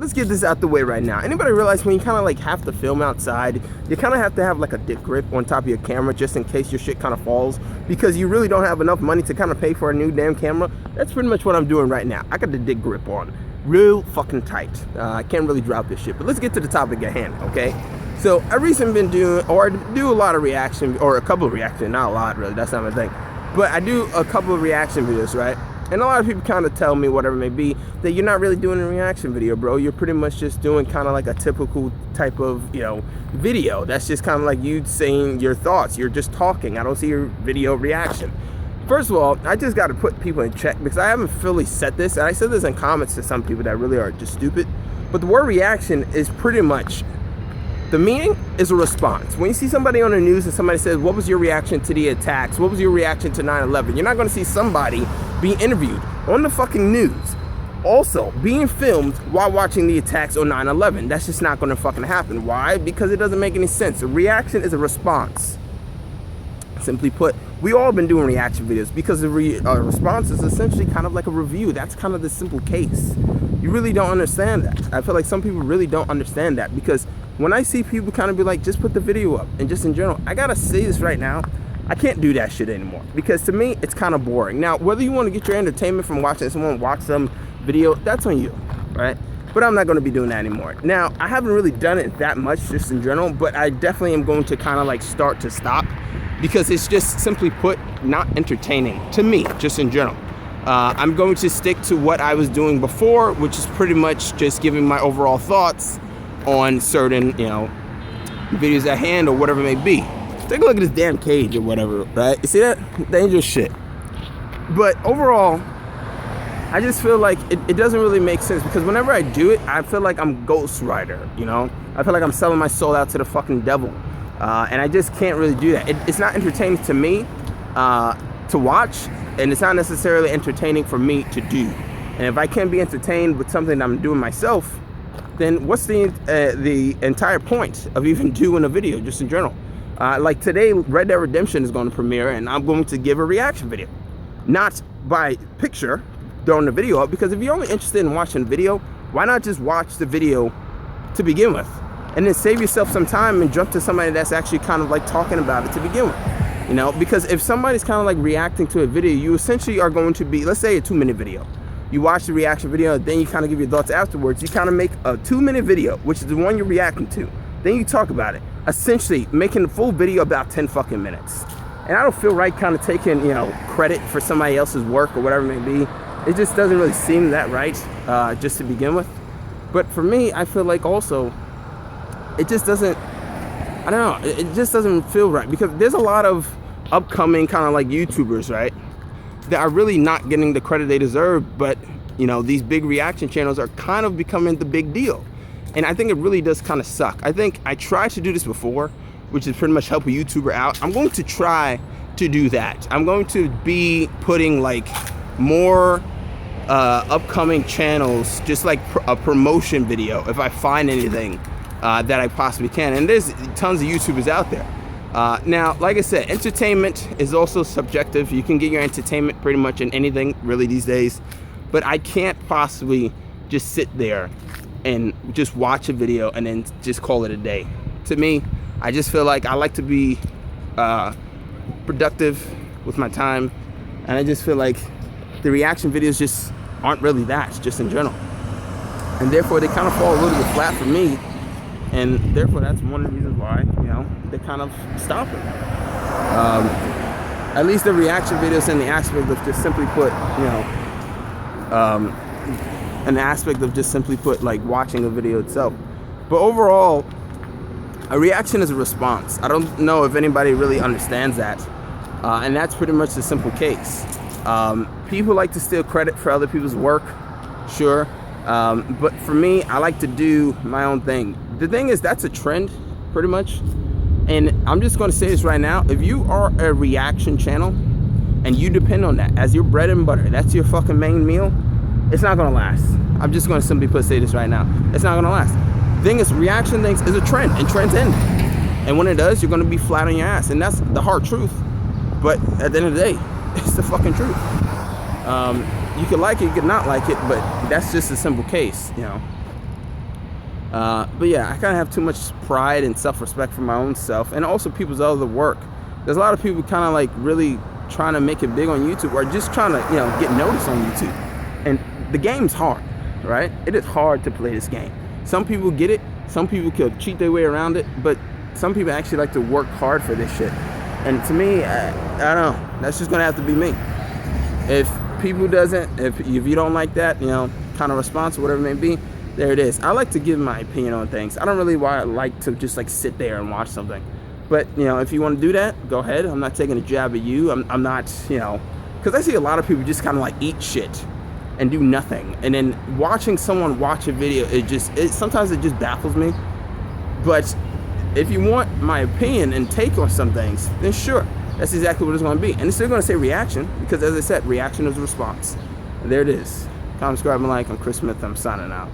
let's get this out the way right now. Anybody realize when you kind of like have to film outside, you kind of have to have like a dick grip on top of your camera just in case your shit kind of falls, because you really don't have enough money to kind of pay for a new damn camera? That's pretty much what I'm doing right now. I got the dick grip on real fucking tight. I can't really drop this shit, but let's get to the topic at hand, okay? So I recently been doing, or I do a lot of reaction, or a couple of reaction, not a lot really, that's not my thing, but I do a couple of reaction videos, right? And a lot of people kind of tell me, whatever it may be, that you're not really doing a reaction video, bro. You're pretty much just doing kind of like a typical type of, you know, video. That's just kind of like you saying your thoughts. You're just talking. I don't see your video reaction. First of all, I just got to put people in check because I haven't fully said this. And I said this in comments to some people that really are just stupid. But the word reaction is pretty much, the meaning is a response. When you see somebody on the news and somebody says, what was your reaction to the attacks? What was your reaction to 9/11? You're not going to see somebody being interviewed on the fucking news, also being filmed while watching the attacks on 9/11. That's just not going to fucking happen. Why? Because it doesn't make any sense. A reaction is a response. Simply put, we all been doing reaction videos because a response is essentially kind of like a review. That's kind of the simple case. You really don't understand that. I feel like some people really don't understand that, because when I see people kind of be like, just put the video up, and just in general, I gotta say this right now, I can't do that shit anymore, because to me, it's kind of boring. Now, whether you want to get your entertainment from watching someone watch some video, that's on you, right? But I'm not going to be doing that anymore. Now, I haven't really done it that much just in general, but I definitely am going to kind of like start to stop, because it's just simply put not entertaining to me, just in general. I'm going to stick to what I was doing before, which is pretty much just giving my overall thoughts on certain, you know, videos at hand or whatever it may be. Take a look at this damn cage or whatever, right? You see that? Dangerous shit. But overall, I just feel like it doesn't really make sense, because whenever I do it, I feel like I'm Ghost Rider, you know? I feel like I'm selling my soul out to the fucking devil. And I just can't really do that. It's not entertaining to me to watch, and it's not necessarily entertaining for me to do. And if I can't be entertained with something that I'm doing myself, then what's the entire point of even doing a video, just in general? Like today, Red Dead Redemption is going to premiere, and I'm going to give a reaction video. Not by picture, throwing the video up, because if you're only interested in watching the video, why not just watch the video to begin with? And then save yourself some time and jump to somebody that's actually kind of like talking about it to begin with. You know, because if somebody's kind of like reacting to a video, you essentially are going to be, let's say a 2-minute video. You watch the reaction video, then you kind of give your thoughts afterwards. You kind of make a 2-minute video, which is the one you're reacting to. Then you talk about it, essentially making the full video about 10 fucking minutes. And I don't feel right kind of taking, you know, credit for somebody else's work or whatever it may be. It just doesn't really seem that right, just to begin with. But for me, I feel like also, it just doesn't, I don't know, it just doesn't feel right, because there's a lot of upcoming kind of like YouTubers, right, that are really not getting the credit they deserve, but you know, these big reaction channels are kind of becoming the big deal. And I think it really does kind of suck. I think I tried to do this before, which is pretty much help a YouTuber out. I'm going to try to do that. I'm going to be putting like more upcoming channels, just like a promotion video, if I find anything that I possibly can. And there's tons of YouTubers out there. Now, like I said, entertainment is also subjective. You can get your entertainment pretty much in anything really these days, but I can't possibly just sit there and just watch a video and then just call it a day. To me, I just feel like I like to be productive with my time, and I just feel like the reaction videos just aren't really that, just in general. And therefore, they kind of fall a little bit flat for me, and therefore that's one of the reasons why, you know, they kind of stop it. At least the reaction videos in the aspect of just simply put, you know, an aspect of just simply put like watching a video itself. But overall, a reaction is a response. I don't know if anybody really understands that. And that's pretty much the simple case. People like to steal credit for other people's work, sure. But for me, I like to do my own thing. The thing is, that's a trend, pretty much. And I'm just going to say this right now. If you are a reaction channel and you depend on that as your bread and butter, that's your fucking main meal, it's not going to last. I'm just going to simply say this right now. It's not going to last. The thing is, reaction things is a trend, and trends end. And when it does, you're going to be flat on your ass. And that's the hard truth. But at the end of the day, it's the fucking truth. You can like it, you can not like it, but that's just a simple case, you know. But yeah, I kind of have too much pride and self-respect for my own self, and also people's other work. There's a lot of people kind of like really trying to make it big on YouTube, or just trying to, get noticed on YouTube. And the game's hard, right? It is hard to play this game. Some people get it, some people could cheat their way around it, but some people actually like to work hard for this shit. And to me, I don't know, that's just gonna have to be me. If people doesn't, if you don't like that, kind of response or whatever it may be, there it is. I like to give my opinion on things. I don't really like to just like sit there and watch something. But, if you want to do that, go ahead. I'm not taking a jab at you. I'm not, because I see a lot of people just kind of like eat shit and do nothing. And then watching someone watch a video, sometimes it just baffles me. But if you want my opinion and take on some things, then sure, that's exactly what it's going to be. And it's still going to say reaction, because as I said, reaction is a response. And there it is. Comment, subscribe, and like. I'm Chris Smith. I'm signing out.